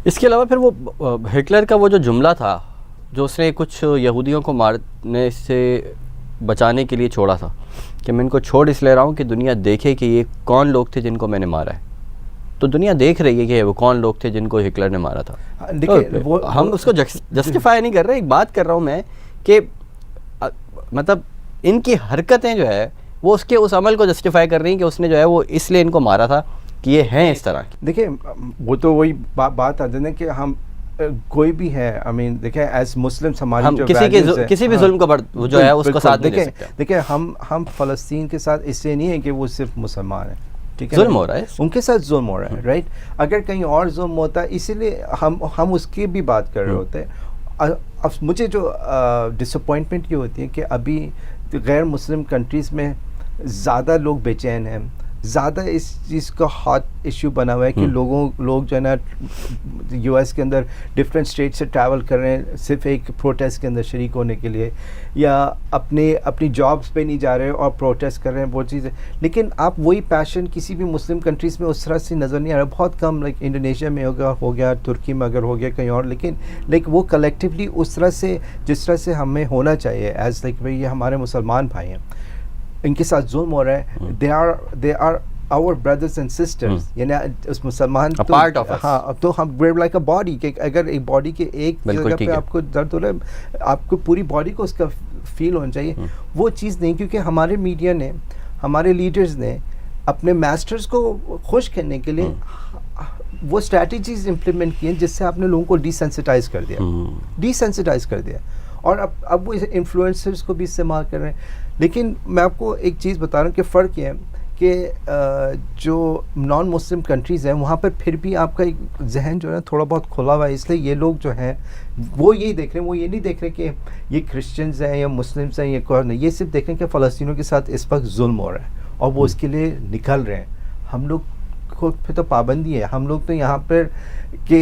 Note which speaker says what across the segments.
Speaker 1: इसके अलावा फिर वो हिटलर का वो जो जुमला था जो उसने कुछ यहूदियों को मारने से बचाने के लिए छोड़ा था कि मैं इनको छोड़ इसलिए रहा हूँ कि दुनिया देखे कि ये कौन लोग थे जिनको मैंने मारा है। तो दुनिया देख रही है कि वो कौन लोग थे जिनको हिटलर ने मारा था। तो हम उसको जस्टिफाई नहीं कर रहे, एक बात कर रहा हूँ मैं कि मतलब इनकी हरकतें जो है वो उसके उस अमल को जस्टिफाई कर रही हैं कि उसने जो है वो इसलिए इनको मारा था कि ये हैं इस तरह।
Speaker 2: देखिए वो तो वही बात आती है कि हम कोई भी है, आई मीन देखिए एज मुस्लिम्स हमारी जो
Speaker 1: किसी भी जुल्म का जो है उसको साथ नहीं दे सकते।
Speaker 2: देखिए हम फ़लस्तीन के साथ इसलिए नहीं है कि वो सिर्फ मुसलमान है, ठीक है,
Speaker 1: जुल्म हो रहा है,
Speaker 2: उनके साथ जुल्म हो रहा है, राइट। अगर कहीं और जुल्म होता है इसीलिए हम उसकी भी बात कर रहे होते हैं। अब मुझे जो डिसअपॉइंटमेंट ये होती है कि अभी गैर मुस्लिम कंट्रीज़ में ज़्यादा लोग बेचैन हैं, ज़्यादा इस चीज़ का हॉट इशू बना हुआ है कि लोग जो है ना यूएस के अंदर डिफरेंट स्टेट से ट्रैवल कर रहे हैं सिर्फ एक प्रोटेस्ट के अंदर शरीक होने के लिए, या अपनी जॉब्स पे नहीं जा रहे और प्रोटेस्ट कर रहे हैं वो चीज़ें। लेकिन आप वही पैशन किसी भी मुस्लिम कंट्रीज़ में उस तरह से नज़र नहीं आ रहा, बहुत कम, लाइक इंडोनेशिया में हो गया, तुर्की में अगर हो गया, कहीं और, लेकिन वो कलेक्टिवली उस तरह से जिस तरह से हमें होना चाहिए एज लाइक भाई ये हमारे मुसलमान भाई हैं, इनके साथ जुल्म हो रहा है, they are our brothers and sisters, यानी उस मुसलमान
Speaker 1: तो पार्ट ऑफ अस।
Speaker 2: हाँ, तो हम वेयर लाइक अ बॉडी कि अगर एक बॉडी के एक जगह पे आपको दर्द हो रहा है आपको पूरी बॉडी को उसका फील होना चाहिए। वो चीज़ नहीं, क्योंकि हमारे मीडिया ने, हमारे लीडर्स ने अपने मास्टर्स को खुश करने के लिए वो स्ट्रैटेजीज इम्प्लीमेंट किए जिससे आपने लोगों को डिसेंसिटाइज कर दिया, और अब वो इन्फ्लुएंसर्स को भी इस्तेमाल कर रहे हैं। लेकिन मैं आपको एक चीज़ बता रहा हूँ कि फ़र्क ये है कि जो नॉन मुस्लिम कंट्रीज़ हैं वहाँ पर फिर भी आपका एक जहन जो है थोड़ा बहुत खुला हुआ है, इसलिए ये लोग जो हैं वो यही देख रहे हैं, वो ये नहीं देख रहे कि ये क्रिश्चियंस हैं या मुस्लिम्स हैं या कोई नहीं, ये सिर्फ देख रहे हैं कि फ़लस्तीनियों के साथ इस वक्त जुल्म हो रहा है और वो उसके लिए निकल रहे हैं। हम लोग को फिर तो पाबंदी है, हम लोग तो यहाँ पर कि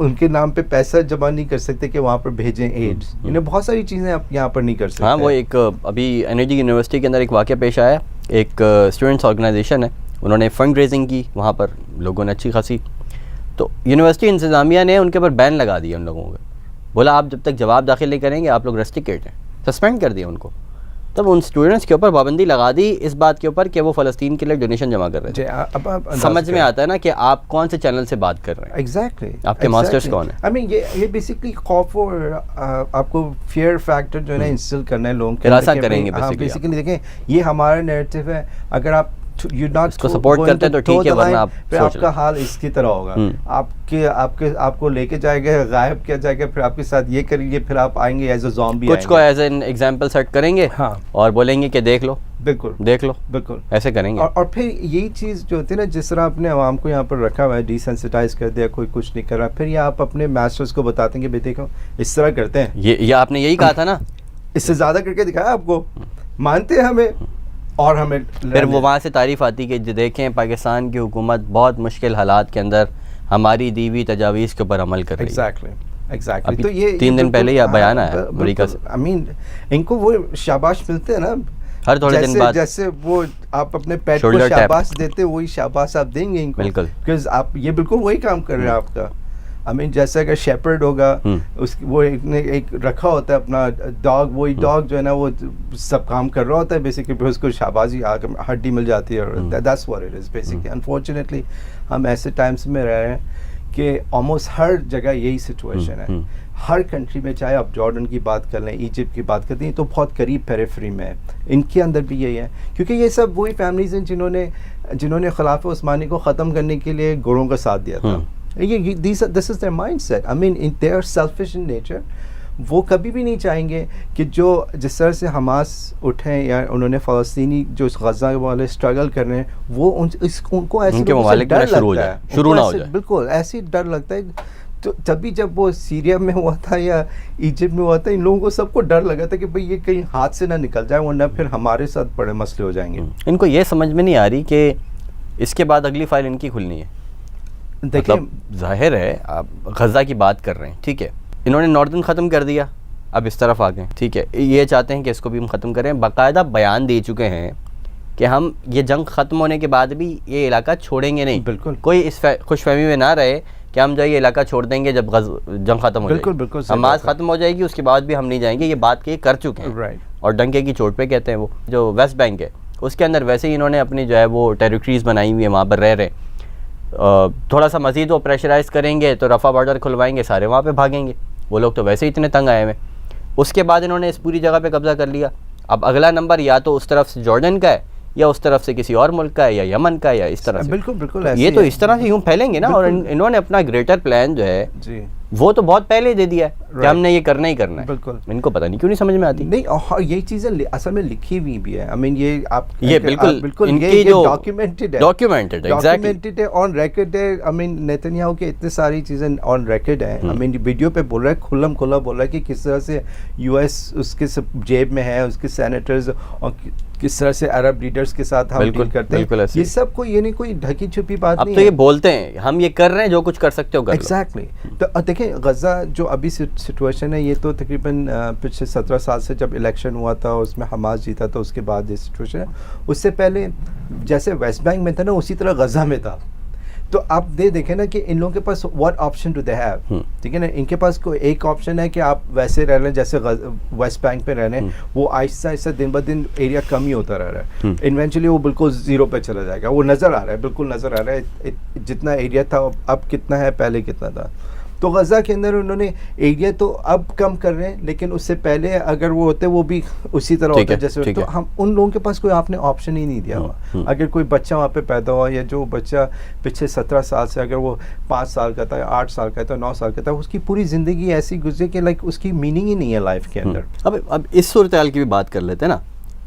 Speaker 2: उनके नाम पे पैसा जमा नहीं कर सकते कि वहाँ पर भेजें एड्स, इन्हें बहुत सारी चीज़ें आप यहाँ पर नहीं कर सकते।
Speaker 1: हाँ, वो एक अभी एनर्जी यूनिवर्सिटी के अंदर एक वाक़या पेश आया, एक स्टूडेंट्स ऑर्गेनाइजेशन है, उन्होंने फ़ंड रेजिंग की, वहाँ पर लोगों ने अच्छी खासी, तो यूनिवर्सिटी इंतज़ामिया ने उनके ऊपर बैन लगा दिया उन लोगों को, बोला आप जब तक जवाब दाखिल नहीं करेंगे आप लोग रेस्ट्रिक्टेड हैं, सस्पेंड कर दिया उनको। तब उन स्टूडेंट्स के ऊपर पाबंदी लगा दी इस बात के ऊपर कि वो फ़लस्तीन के लिए डोनेशन जमा कर रहे थे। अब समझ में आता है ना कि आप कौन से चैनल से बात कर रहे हैं,
Speaker 2: एग्जैक्टली
Speaker 1: आपके मास्टर्स कौन है।
Speaker 2: आई मीन ये बेसिकली खौफ और आपको फियर फैक्टर जो है ना इंस्टिल करना है लोगों के
Speaker 1: हिरासा करेंगे
Speaker 2: बेसिकली। देखें ये हमारा नैरेटिव है, अगर आप
Speaker 1: इसको सपोर्ट करते हैं तो ठीक है, वरना आप
Speaker 2: फिर आपका हाल इसकी तरह होगा, आपको लेके जाएगा, गायब किया जाएगा, फिर आपके साथ ये करेंगे, फिर आप आएंगे एज अ ज़ॉम्बी,
Speaker 1: कुछ को एज एन एग्जांपल सेट करेंगे, हाँ, और बोलेंगे कि देख लो, बिल्कुल ऐसे करेंगे।
Speaker 2: और फिर यही चीज़ जो होती है ना, जिस तरह आपने आवाम को यहाँ पर रखा हुआ है, डिसेंसिटाइज कर दिया, कोई कुछ नहीं कर रहा, फिर ये आप अपने मास्टर्स को बताते हैं कि भाई देखो इस तरह करते हैं,
Speaker 1: ये आपने यही कहा था ना,
Speaker 2: इससे ज़्यादा करके दिखाया आपको, मानते हैं हमें, और हमें
Speaker 1: फिर वो वहाँ से तारीफ़ आती कि देखें पाकिस्तान की हुकूमत बहुत मुश्किल हालात के अंदर हमारी दीवी तजावीज़ के ऊपर अमल कर रही है।
Speaker 2: एग्जैक्टली। तो ये
Speaker 1: 3 दिन पहले ही बयान आया अमेरिका से।
Speaker 2: आई मीन इनको वो शाबाश मिलते हैं ना
Speaker 1: हर थोड़े दिन बाद,
Speaker 2: जैसे वो आप अपने पेट को शाबाश देते, वही शाबाश आप देंगे इनको,
Speaker 1: बिल्कुल,
Speaker 2: बिकॉज आप ये बिल्कुल वही काम कर रहे हैं आपका। आई मीन जैसे अगर शेपर्ड होगा, उसकी वो एक रखा होता है अपना डॉग, वही डॉग जो है ना वो सब काम कर रहा होता है बेसिकली, फिर उसको शाबाजी हड्डी मिल जाती है, और that's what it is basically. Unfortunately हम ऐसे टाइम्स में रह रहे हैं कि ऑलमोस्ट हर जगह यही सिचुएशन है, हर कंट्री में, चाहे आप जॉर्डन की बात कर लें, इजिप्ट की बात करते हैं, तो बहुत करीब पेरिफेरी में है, इनके अंदर भी यही है, क्योंकि ये सब वही फैमिलीज हैं जिन्होंने खिलाफत उस्मानी को ख़त्म करने के लिए गोरों का साथ दिया था। This is their mindset. I mean they are selfish in nature. वो कभी भी नहीं चाहेंगे कि जो जिस तरह से हमास उठे या उन्होंने फ़लस्तीनी जो गज़ा वाले स्ट्रगल कर रहे हैं, वो उनको ऐसे डर लगता है, शुरू ना हो जाए, बिल्कुल ऐसे डर लगता है। तो तभी जब वो सीरिया में हुआ था या इजिप्ट में हुआ था, इन लोगों को सबको डर लगा था कि भाई ये कहीं हाथ से ना निकल जाए, वरना फिर हमारे साथ बड़े मसले हो जाएंगे।
Speaker 1: इनको ये समझ में नहीं आ रही कि इसके बाद अगली फाइल इनकी खुलनी है। देखिए जाहिर है आप गज़ा की बात कर रहे हैं, ठीक है, इन्होंने नॉर्दर्न ख़त्म कर दिया, अब इस तरफ आ गए, ठीक है, ये चाहते हैं कि इसको भी हम ख़त्म करें, बाकायदा बयान दे चुके हैं कि हम ये जंग ख़त्म होने के बाद भी ये इलाका छोड़ेंगे नहीं।
Speaker 2: बिल्कुल,
Speaker 1: कोई इस खुशफहमी में ना रहे कि हम जो है ये इलाका छोड़ देंगे जब जंग ख़त्म हो
Speaker 2: बिल्कुल,
Speaker 1: जाएगी,
Speaker 2: बिल्कुल सही
Speaker 1: हमास
Speaker 2: बात है।
Speaker 1: ख़त्म हो जाएगी, उसके बाद भी हम नहीं जाएंगे, ये बात के कर चुके हैं।
Speaker 2: राइट।
Speaker 1: और डंके की चोट पे कहते हैं वो जो वेस्ट बैंक है उसके अंदर वैसे ही इन्होंने अपनी जो है वो टेरिटरीज़ बनाई हुई है, वहाँ पर रह रहे। थोड़ा सा मज़ीद वो प्रेशराइज़ करेंगे तो रफ़ा बॉर्डर खुलवाएंगे, सारे वहाँ पे भागेंगे। वो लोग तो वैसे ही इतने तंग आए हुए। उसके बाद इन्होंने इस पूरी जगह पे कब्ज़ा कर लिया। अब अगला नंबर या तो उस तरफ से जॉर्डन का है या उस तरफ से किसी और मुल्क का है, या यमन का है, या इस तरह से।
Speaker 2: बिल्कुल बिल्कुल
Speaker 1: तो
Speaker 2: ऐसे
Speaker 1: ये
Speaker 2: ही
Speaker 1: तो
Speaker 2: है।
Speaker 1: इस तरह से यूँ फैलेंगे ना। और इन्होंने अपना ग्रेटर प्लान जो है
Speaker 2: जी
Speaker 1: वो तो बहुत पहले दे दिया है कि हमने ये करना ही करना है।
Speaker 2: बिल्कुल।
Speaker 1: इनको पता नहीं क्यों नहीं समझ में आती।
Speaker 2: नहीं, और यही चीज़ें असल में लिखी हुई भी है। आई मीन ये आप
Speaker 1: ये बिल्कुल
Speaker 2: बिल्कुल
Speaker 1: इनकी
Speaker 2: ये
Speaker 1: जो
Speaker 2: डॉक्यूमेंटेड है,
Speaker 1: डॉक्यूमेंटेड एग्जैक्टली
Speaker 2: डॉक्यूमेंटेड है, ऑन रिकॉर्ड है। आई मीन नेतन्याहू के इतने सारी चीज़ें ऑन रिकॉर्ड है। आई मीन वीडियो पे बोल रहा है, खुल्लम खुल्ला बोल रहा है कि किस तरह से यूएस उसके जेब में है, उसके सेनेटर्स, और किस तरह से अरब लीडर्स के साथ हम डील करते हैं। ये सब कोई ये नहीं कोई ढकी छुपी बात
Speaker 1: अब
Speaker 2: नहीं
Speaker 1: तो
Speaker 2: है।
Speaker 1: ये बोलते हैं हम ये कर रहे हैं, जो कुछ कर सकते हो कर लो।
Speaker 2: एग्जैक्टली। तो देखिए गज़ा जो अभी सिचुएशन है, ये तो तकरीबन पिछले 17 साल से जब इलेक्शन हुआ था उसमें हमास जीता था, उसके बाद ये सिचुएशन है। उससे पहले जैसे वेस्ट बैंक में था ना, उसी तरह गज़ा में था। तो आप देखें ना कि इन लोगों के पास what option do they have, ठीक है ना। इनके पास कोई एक ऑप्शन है कि आप वैसे रह रहे हैं जैसे वेस्ट बैंक पे रह रहे हैं, वो आहिस्ता आहिस्ता दिन ब दिन एरिया कम ही होता रह रहा है। इन्वेंचुअली वो बिल्कुल ज़ीरो पे चला जाएगा। वो नज़र आ रहा है, बिल्कुल नज़र आ रहा है जितना एरिया था अब कितना है, पहले कितना था। तो गज़ा के अंदर उन्होंने एरिया तो अब कम कर रहे हैं, लेकिन उससे पहले अगर वो होते वो भी उसी तरह होता जैसे। तो हम उन लोगों के पास कोई आपने ऑप्शन ही नहीं दिया हुआ। अगर कोई बच्चा वहाँ पे पैदा हुआ, या जो बच्चा पिछले 17 साल से अगर वो 5 साल का था, 8 साल का था, 9 साल का था, उसकी पूरी ज़िंदगी ऐसी गुजरी कि लाइक उसकी मीनिंग ही नहीं है लाइफ के अंदर।
Speaker 1: अब इस सूरत हाल की भी बात कर लेते हैं ना।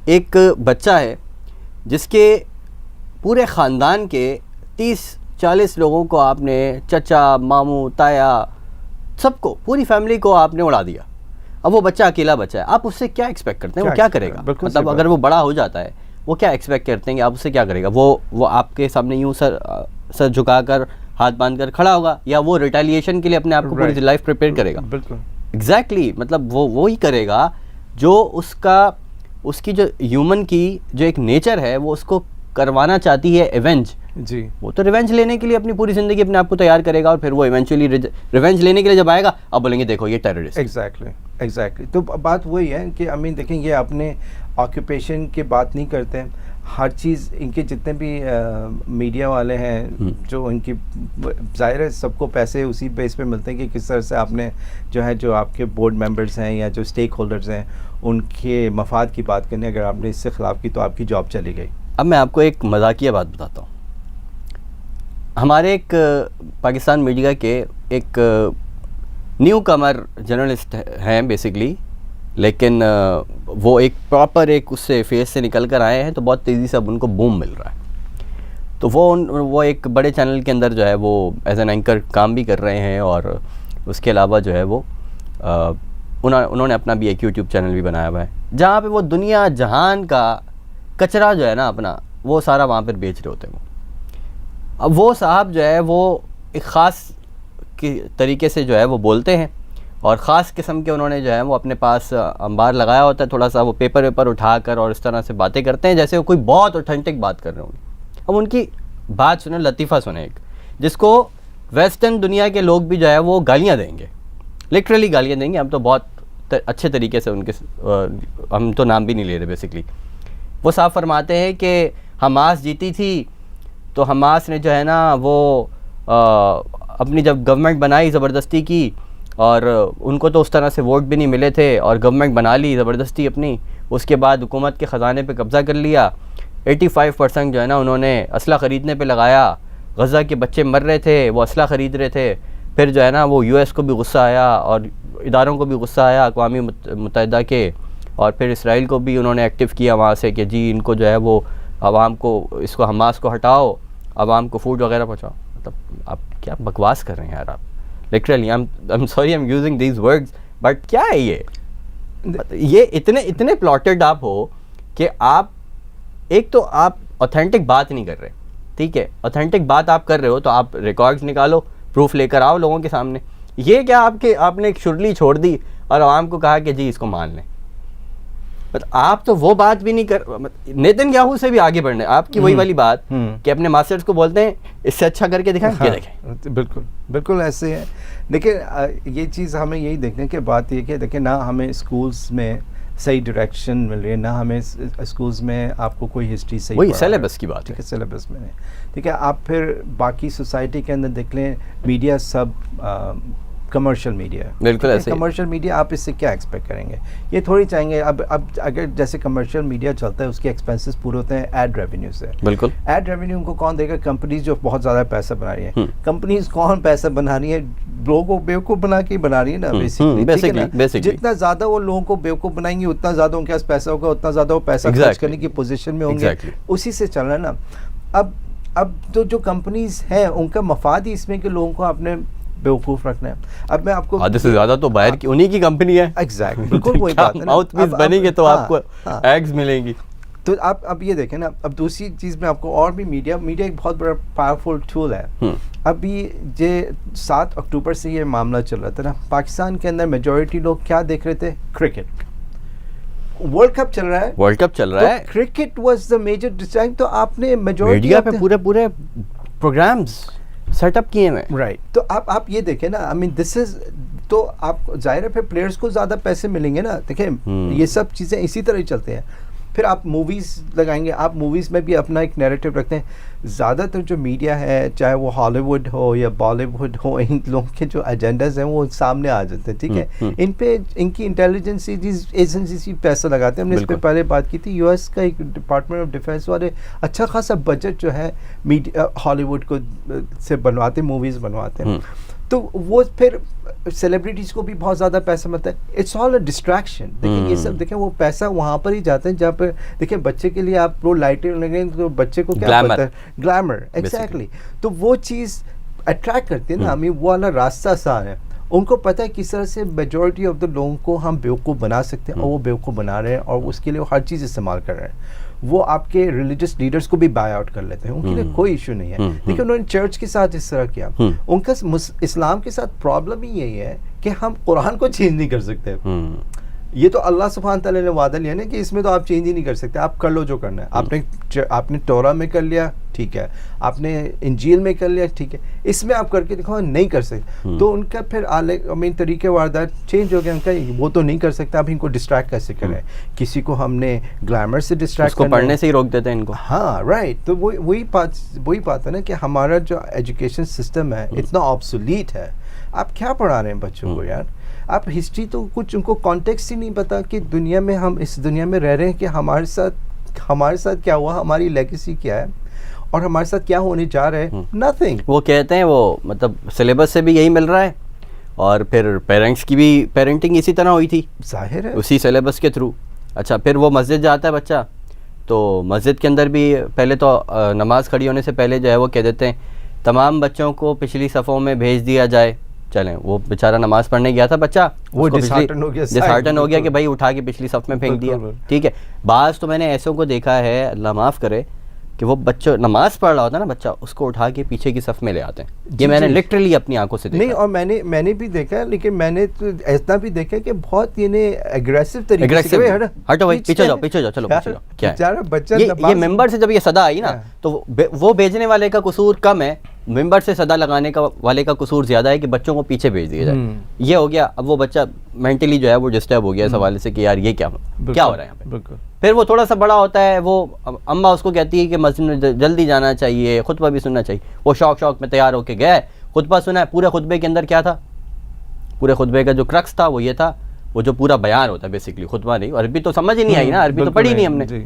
Speaker 1: एक बच्चा है जिसके पूरे ख़ानदान के 30-40 लोगों को आपने, चचा, मामू, ताया, सबको, पूरी फैमिली को आपने उड़ा दिया। अब वो बच्चा अकेला बच्चा है, आप उससे क्या एक्सपेक्ट करते हैं? वो क्या करेगा? मतलब अगर वो बड़ा हो जाता है, वो क्या एक्सपेक्ट करते हैं कि आप उससे क्या करेगा? वो आपके सामने यूँ सर झुकाकर हाथ बांध कर खड़ा होगा, या वो रिटेलिएशन के लिए अपने आप को पूरी लाइफ प्रिपेयर करेगा?
Speaker 2: बिल्कुल
Speaker 1: एग्जैक्टली। मतलब वो ही करेगा जो उसकी जो ह्यूमन की जो एक नेचर है वो उसको करवाना चाहती है एवेंज।
Speaker 2: जी।
Speaker 1: वो तो रिवेंज लेने के लिए अपनी पूरी ज़िंदगी अपने आप को तैयार करेगा, और फिर वो इवेंचुअली रिवेंज लेने के लिए जब आएगा, अब बोलेंगे देखो ये टेररिस्ट।
Speaker 2: एग्जैक्टली। तो बात वही है कि आई मीन देखें, ये अपने ऑक्यूपेशन की बात नहीं करते हैं। हर चीज़ इनके जितने भी मीडिया वाले हैं, जो इनकी ज़ाहिर है सबको पैसे उसी बेस पे मिलते हैं कि किस तरह से आपने जो आपके बोर्ड मेंबर्स हैं या जो स्टेक होल्डर्स हैं, उनके मफाद की बात करनी। अगर आपने इससे ख़िलाफ़ की तो आपकी जॉब चली गई।
Speaker 1: अब मैं आपको एक मजाकिया बात बताता हूँ। हमारे एक पाकिस्तान मीडिया के एक न्यू कमर जर्नलिस्ट हैं बेसिकली, लेकिन वो एक प्रॉपर एक उससे फेस से निकल कर आए हैं, तो बहुत तेज़ी से अब उनको बूम मिल रहा है। तो वो एक बड़े चैनल के अंदर जो है वो एज एन एंकर काम भी कर रहे हैं, और उसके अलावा जो है वो उन्होंने अपना भी एक यूट्यूब चैनल भी बनाया हुआ है, जहाँ पे वो दुनिया जहान का कचरा जो है ना अपना, वो सारा वहाँ पर बेच रहे होते हैं। अब वो साहब जो है वो एक ख़ास की तरीके से जो है वो बोलते हैं, और ख़ास किस्म के उन्होंने जो है वो अपने पास अंबार लगाया होता है, थोड़ा सा वो पेपर उठाकर, और इस तरह से बातें करते हैं जैसे वो कोई बहुत ऑथेंटिक बात कर रहे होंगे। अब उनकी बात सुने, लतीफ़ा सुने एक, जिसको वेस्टर्न दुनिया के लोग भी जो है वो गालियाँ देंगे, लिटरली गालियाँ देंगे। हम तो बहुत अच्छे तरीके से उनके, हम तो नाम भी नहीं ले रहे बेसिकली। वो साफ फरमाते हैं कि हमास जीती थी तो हमास ने जो है ना वो अपनी जब गवर्नमेंट बनाई ज़बरदस्ती की, और उनको तो उस तरह से वोट भी नहीं मिले थे, और गवर्नमेंट बना ली ज़बरदस्ती अपनी। उसके बाद हुकूमत के ख़जाने पे कब्ज़ा कर लिया। 85% जो है ना उन्होंने असला ख़रीदने पे लगाया। गज़ा के बच्चे मर रहे थे, वो असला ख़रीद रहे थे। फिर जो है ना वो यूएस को भी गुस्सा आया, और इदारों को भी गुस्सा आया अक़वाम मुत्तहिदा के, और फिर इसराइल को भी उन्होंने एक्टिव किया वहाँ से कि जी इनको जो है वो आवाम को, इसको हमास को हटाओ, आवाम को फूड वगैरह पहुँचाओ। मतलब आप क्या बकवास कर रहे हैं यार आप, literally. I am sorry I am using these words, but क्या है ये इतने प्लॉटेड आप हो कि आप एक तो आप ऑथेंटिक बात नहीं कर रहे, ठीक है। ऑथेंटिक बात आप कर रहे हो तो आप रिकॉर्ड्स निकालो, प्रूफ लेकर आओ लोगों के सामने। ये क्या आपने एक शुरली छोड़ दी और आवाम को कहा कि जी इसको मान लें। बट आप तो वो बात भी नहीं कर, नेतन्याहू से भी आगे बढ़ने, आपकी वही वाली बात कि अपने मास्टर्स को बोलते हैं इससे अच्छा करके दिखाएं, ये देखें।
Speaker 2: बिल्कुल बिल्कुल ऐसे है। देखिए ये चीज़ हमें यही देखने की बात ये कि देखिए ना हमें स्कूल्स में सही डायरेक्शन मिल रही है, ना हमें स्कूल्स में आपको कोई हिस्ट्री सही,
Speaker 1: वही सिलेबस की बात
Speaker 2: है, सिलेबस में, ठीक है। आप फिर बाकी सोसाइटी के अंदर देख लें, मीडिया सब कमर्शियल मीडिया,
Speaker 1: बिल्कुल ऐसे
Speaker 2: कमर्शियल मीडिया, आप इससे क्या एक्सपेक्ट करेंगे? ये थोड़ी चाहेंगे अब अगर जैसे कमर्शियल मीडिया चलता है उसके एक्सपेंसेस पूरे होते हैं एड रेवेन्यू से।
Speaker 1: बिल्कुल,
Speaker 2: एड रेवेन्यू उनको कौन देगा? कंपनीज जो बहुत ज़्यादा पैसा बना रही है। कंपनीज कौन पैसा बना रही है? लोगों को बेवकूफ़ बना के बना रही है ना, बेसिकली। जितना ज़्यादा वो लोगों को बेवकूफ़ बनाएंगे उतना ज़्यादा उनके पास पैसा होगा, उतना ज़्यादा वो पैसा खर्च करने की पोजीशन में होंगे। उसी से चल रहा है ना। अब तो जो कंपनीज हैं उनका मफाद ही इसमें कि लोगों को आपने बेवकूफ़ रखना है। अब मैं आपको
Speaker 1: आधे से ज़्यादा तो बाहर की उन्हीं की कंपनी है।
Speaker 2: एग्जैक्टली, बिल्कुल वही बात है।
Speaker 1: माउथपीस बनेंगे तो आपको एड्स मिलेंगी।
Speaker 2: तो आप अब ये देखें ना, अब दूसरी चीज़ में आपको और भी मीडिया एक बहुत बड़ा पावरफुल टूल है। अभी ये 7 अक्टूबर से ये मामला चल रहा था ना, पाकिस्तान के अंदर मेजॉरिटी लोग क्या देख रहे थे? क्रिकेट, वर्ल्ड कप चल रहा है, तो cricket was the major distraction. तो आपने मेजॉरिटी
Speaker 1: मीडिया पे पूरे प्रोग्राम्स सेटअप किए हैं,
Speaker 2: राइट। तो आप ये देखें ना, आई मीन दिस इज, तो आप जाहिर है फिर प्लेयर्स को ज़्यादा पैसे मिलेंगे ना। देखें ये सब चीज़ें इसी तरह ही चलते हैं। फिर आप मूवीज़ लगाएंगे, आप मूवीज़ में भी अपना एक नैरेटिव रखते हैं। ज़्यादातर जो मीडिया है, चाहे वो हॉलीवुड हो या बॉलीवुड हो, इन लोगों के जो एजेंडाज हैं वो सामने आ जाते हैं, ठीक है। इन पे इनकी इंटेलिजेंस एजेंसी पैसा लगाते हैं। हमने इस पर पहले बात की थी, यूएस का एक डिपार्टमेंट ऑफ डिफेंस वाले अच्छा खासा बजट जो है मीडिया हॉलीवुड को से बनवाते, मूवीज़ बनवाते हैं। तो वो फिर सेलिब्रिटीज़ को भी बहुत ज़्यादा पैसा मिलता है। It's all a distraction. देखिए ये सब, देखें वो पैसा वहाँ पर ही जाता है जहाँ पर, देखिए बच्चे के लिए आप वो लाइटें लगेंगे तो बच्चे को क्या पता है? Glamour, exactly. तो वो चीज़ अट्रैक्ट करती है ना, हमें वो वाला रास्ता आसान है। उनको पता है किस तरह से मेजॉरिटी ऑफ द लोगों को हम बेवकूफ़ बना सकते हैं, और वो बेवकूफ़ बना रहे हैं, और उसके लिए वो हर चीज़ इस्तेमाल कर रहे हैं। वो आपके रिलीजियस लीडर्स को भी बाय आउट कर लेते हैं, उनके लिए कोई इशू नहीं है। देखिए उन्होंने चर्च के साथ इस तरह किया। उनका इस्लाम के साथ प्रॉब्लम ही यही है कि हम कुरान को चेंज नहीं कर सकते। ये तो अल्लाह सुब्हान तआला ने वादा लिया ना कि इसमें तो आप चेंज ही नहीं कर सकते, आप कर लो जो करना है। आपने तौरा में कर लिया, ठीक है, आपने इंजील में कर लिया, ठीक है, इसमें आप करके दिखाओ, नहीं कर सकते। तो उनका फिर तरीके वारदात चेंज हो गया। उनका वो तो नहीं कर सकता, आप इनको डिस्ट्रैक्ट कैसे करें? किसी को हमने ग्लैमर से डिस्ट्रैक्ट
Speaker 1: करना, पढ़ने से ही रोक देते हैं इनको।
Speaker 2: हाँ राइट। तो वही बात है ना कि हमारा जो एजुकेशन सिस्टम है इतना ऑब्सोलीट है। आप क्या पढ़ा रहे हैं बच्चों को यार? आप हिस्ट्री तो कुछ उनको कॉन्टेक्स्ट ही नहीं पता कि दुनिया में, हम इस दुनिया में रह रहे हैं कि हमारे साथ क्या हुआ, हमारी लेगेसी क्या है, और हमारे साथ क्या होने जा रहा है। नथिंग।
Speaker 1: वो कहते हैं वो मतलब सिलेबस से भी यही मिल रहा है, और फिर पेरेंट्स की भी पेरेंटिंग इसी तरह हुई थी,
Speaker 2: जाहिर है,
Speaker 1: उसी सिलेबस के थ्रू। अच्छा, फिर वो मस्जिद जाता है बच्चा, तो मस्जिद के अंदर भी पहले तो नमाज़ खड़ी होने से पहले जो है वो कह देते हैं तमाम बच्चों को पिछली सफ़ों में भेज दिया जाए। चलें, वो बेचारा नमाज़ पढ़ने गया था बच्चा,
Speaker 2: वो डिसहार्टन
Speaker 1: हो गया कि भाई उठा के पिछली सफ़ में फेंक दिया, ठीक है। बाज़ तो मैंने ऐसों को देखा है, अल्लाह माफ़ करे, कि वो बच्चा नमाज़ पढ़ रहा होता है ना, बच्चा उसको उठा के पीछे की सफ़ में ले आते हैं। ये मैंने लिटरली अपनी आंखों से देखा।
Speaker 2: नहीं, और मैंने भी देखा, लेकिन मैंने तो ऐसा भी देखा कि बहुत एग्रेसिव तरीके से,
Speaker 1: हटो भाई, पीछे जाओ, चलो पीछे जाओ। क्या है
Speaker 2: बच्चा,
Speaker 1: ये मेंबर से जब ये सदा आई ना, तो वो भेजने वाले का कसूर कम है, मेंबर से सदा लगाने का वाले का कसूर ज़्यादा है कि बच्चों को पीछे भेज दिया जाए। ये हो गया। अब वो बच्चा मेंटली जो है वो डिस्टर्ब हो गया इस हवाले से कि यार ये क्या हो रहा है यहाँ पे। फिर वो थोड़ा सा बड़ा होता है, वो अम्मा उसको कहती है कि मस्जिद में जल्दी जाना चाहिए, खुतबा भी सुनना चाहिए। वो शौक में तैयार होके गया, खुतबा सुना है। पूरे खुतबे के अंदर क्या था? पूरे खुतबे का जो क्रक्स था वो ये था, वो जो पूरा बयान होता है बेसिकली, खुतबा नहीं। अरबी तो समझ ही नहीं आई ना, अरबी तो पढ़ी नहीं हमने।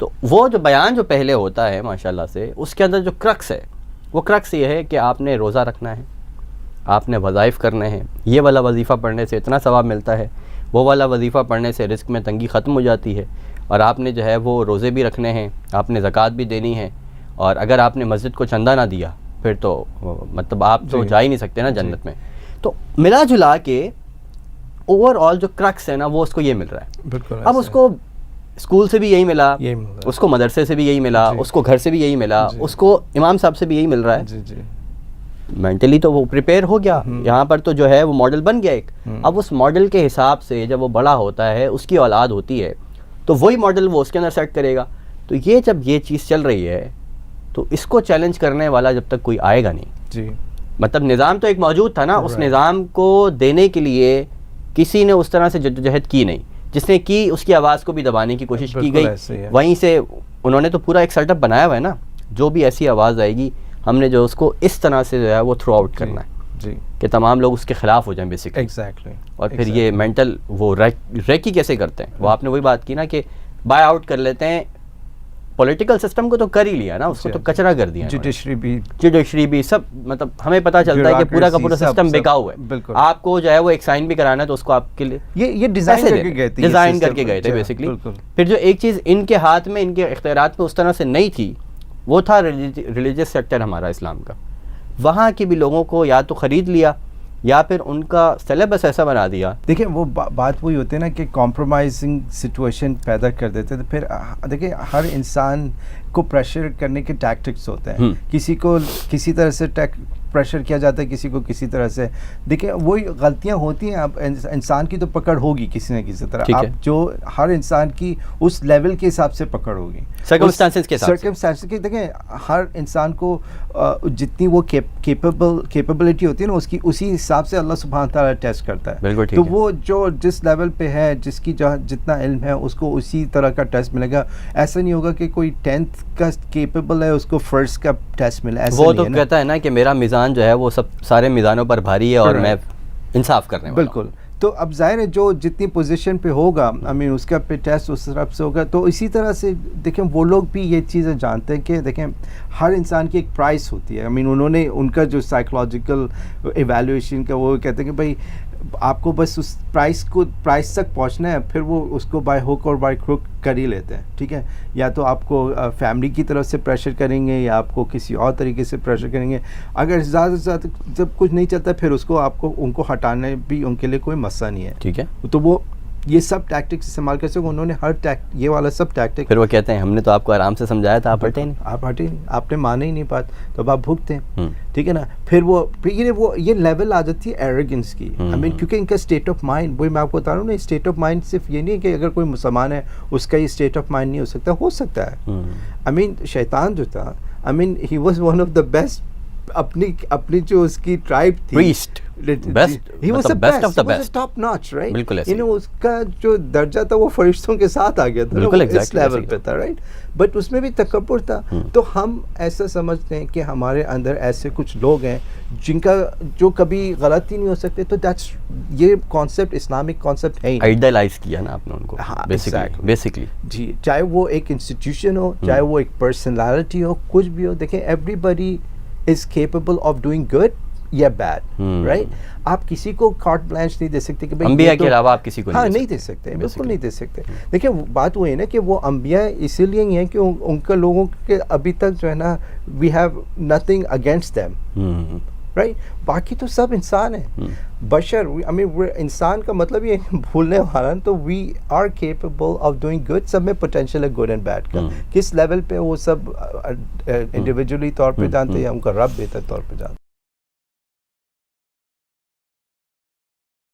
Speaker 1: तो वो जो बयान जो पहले होता है माशाल्लाह से, उसके अंदर जो क्रक्स है, वो क्रक्स ये है कि आपने रोज़ा रखना है, आपने वज़ाइफ करने हैं, ये वाला वजीफ़ा पढ़ने से इतना सवाब मिलता है, वो वाला वजीफ़ा पढ़ने से रिस्क में तंगी ख़त्म हो जाती है, और आपने जो है वो रोज़े भी रखने हैं, आपने ज़कात भी देनी है, और अगर आपने मस्जिद को चंदा ना दिया फिर तो मतलब आप तो जा ही नहीं सकते ना जन्नत में। तो मिला जुला के ओवरऑल जो क्रक्स है ना, वो उसको ये मिल रहा है।
Speaker 2: बिल्कुल।
Speaker 1: अब उसको स्कूल से भी यही मिला, उसको मदरसे से भी यही मिला, उसको घर से भी यही मिला, उसको इमाम साहब से भी यही मिल रहा है। मेंटली तो वो प्रिपेयर हो गया, यहाँ पर तो जो है वो मॉडल बन गया एक। अब उस मॉडल के हिसाब से जब वो बड़ा होता है, उसकी औलाद होती है, तो वही मॉडल वो उसके अंदर सेट करेगा। तो ये जब ये चीज़ चल रही है तो इसको चैलेंज करने वाला जब तक कोई आएगा नहीं
Speaker 2: जी,
Speaker 1: मतलब निज़ाम तो एक मौजूद था ना, उस निज़ाम को देने के लिए किसी ने उस तरह से जद्दोजहद की नहीं, जिसने की उसकी आवाज़ को भी दबाने की कोशिश की गई। वहीं से उन्होंने तो पूरा एक सेटअप बनाया हुआ है ना, जो भी ऐसी आवाज़ आएगी हमने जो उसको इस तरह से जो है वो थ्रो आउट करना है
Speaker 2: जी,
Speaker 1: कि तमाम लोग उसके खिलाफ हो जाएं बेसिकली।
Speaker 2: एग्जैक्टली।
Speaker 1: और फिर ये मेंटल वो रेकी कैसे करते हैं, वो आपने वही बात की ना कि बाय आउट कर लेते हैं। पॉलिटिकल सिस्टम को तो कर ही लिया ना, उसको तो कचरा कर दिया। जुडिशरी भी सब, मतलब हमें पता चलता है कि पूरा का पूरा सिस्टम बेकाऊ है। आपको जो है वो एक साइन भी कराना है तो उसको आपके लिए
Speaker 2: ये डिजाइन करके गए थे
Speaker 1: बेसिकली। फिर जो एक चीज़ इनके हाथ में, इनके इख्तियारात में उस तरह से नहीं थी, वो था रिलीजियस सेक्टर हमारा इस्लाम का। वहाँ के भी लोगों को या तो ख़रीद लिया या फिर उनका सिलेबस ऐसा बना दिया।
Speaker 2: देखिए वो बात वही होती है ना कि कॉम्प्रोमाइजिंग सिचुएशन पैदा कर देते। तो फिर देखिए हर इंसान को प्रेशर करने के टैक्टिक्स होते हैं। किसी को किसी तरह से प्रेशर किया जाता है, किसी को किसी तरह से। देखिए वही गलतियां होती हैं। अब इंसान की तो पकड़ होगी किसी न किसी तरह। अब जो हर इंसान की उस लेवल के हिसाब से पकड़ होगी,
Speaker 1: सर्कमस्टेंसेस के हिसाब से।
Speaker 2: सर्कमस्टेंसेस की देखिए हर इंसान को जितनी वो कैपेबिलिटी होती है ना, उसकी उसी हिसाब से अल्लाह सुब्हान तआला टेस्ट करता है। तो वो जो जिस लेवल पे है, जिसकी जितना इल्म है, उसको उसी तरह का टेस्ट मिलेगा। ऐसा नहीं होगा कि कोई 10th का केपेबल है उसको फर्स्ट का टेस्ट मिले। ऐसा
Speaker 1: वो तो कहता है ना कि मेरा मिजान जो है वो सब सारे मिजानों पर भारी है और मैं इंसाफ करने वाला।
Speaker 2: बिल्कुल। तो अब जाहिर है जो जितनी पोजीशन पे होगा, आई मीन उसका पे टेस्ट उस तरफ से होगा। तो इसी तरह से देखें वो लोग भी ये चीज़ें जानते हैं कि देखें हर इंसान की एक प्राइस होती है। आई मीन उन्होंने उनका जो साइकोलॉजिकल एवेल्यूएशन का वो कहते हैं कि भाई आपको बस उस प्राइस तक पहुंचना है, फिर वो उसको बाय हुक और बाय क्रुक कर ही लेते हैं। ठीक है, या तो आपको फैमिली की तरफ से प्रेशर करेंगे या आपको किसी और तरीके से प्रेशर करेंगे। अगर ज़्यादा से ज़्यादा जब कुछ नहीं चलता फिर उसको आपको उनको हटाने भी उनके लिए कोई मसला नहीं है।
Speaker 1: ठीक है,
Speaker 2: तो वो ये सब टैक्टिक्स इस्तेमाल कर सके। उन्होंने ये वाला सब टैक्टिक।
Speaker 1: फिर वो कहते हैं हमने तो आपको आराम से समझाया था, आप हटे नहीं,
Speaker 2: आपने माने ही नहीं बात, तो अब आप भुगते हैं। ठीक है ना। फिर ये लेवल आ जाती है एरोगेंस की। आई मीन क्योंकि इनका स्टेट ऑफ माइंड, वही मैं आपको बता रहा हूँ ना, स्टेट ऑफ माइंड सिर्फ ये नहीं है कि अगर कोई मुसलमान है उसका ये स्टेट ऑफ माइंड नहीं हो सकता है। आई मीन शैतान जो था, I mean he was one of the best. अपनी जो उसकी ट्राइब थी,
Speaker 1: priest, best, he was the best of the best,
Speaker 2: top notch, right.
Speaker 1: बिल्कुल ऐसे।
Speaker 2: उसका जो दर्जा था वो फरिश्तों के साथ आ गया था,
Speaker 1: बिल्कुल
Speaker 2: इस लेवल पे था, राइट। बट उसमें भी तकब्बुर था। तो हम ऐसा समझते हैं कि हमारे अंदर ऐसे कुछ लोग हैं जिनका जो कभी गलती नहीं हो सकते। तो दैट्स ये कॉन्सेप्ट इस्लामिक कॉन्सेप्ट है ही।
Speaker 1: आइडियलाइज किया ना आपने उनको। हाँ, बेसिकली
Speaker 2: जी, चाहे वो एक इंस्टीट्यूशन हो, चाहे वो एक पर्सनैलिटी हो, कुछ भी हो। देखें everybody is capable of doing good या बैड, राइट। आप किसी को कार्ट ब्लैंच नहीं दे सकते कि भाई
Speaker 1: अंबिया के अलावा आप किसी को
Speaker 2: नहीं दे सकते, बिल्कुल नहीं दे सकते। देखिए बात वो है ना कि वो अंबिया इसीलिए ही है कि उनका लोगों के अभी तक जो है ना, we have nothing against them, right. बाकी तो सब इंसान है, बशर। आई मीन इंसान का मतलब ये भूलने वाला। तो we are capable of doing good. सब में पोटेंशियल है गुड एंड बैड का। किस लेवल पे वो सब इंडिविजुअली तौर पे जानते हैं या उनका रब बेहतर तौर पे जानते हैं।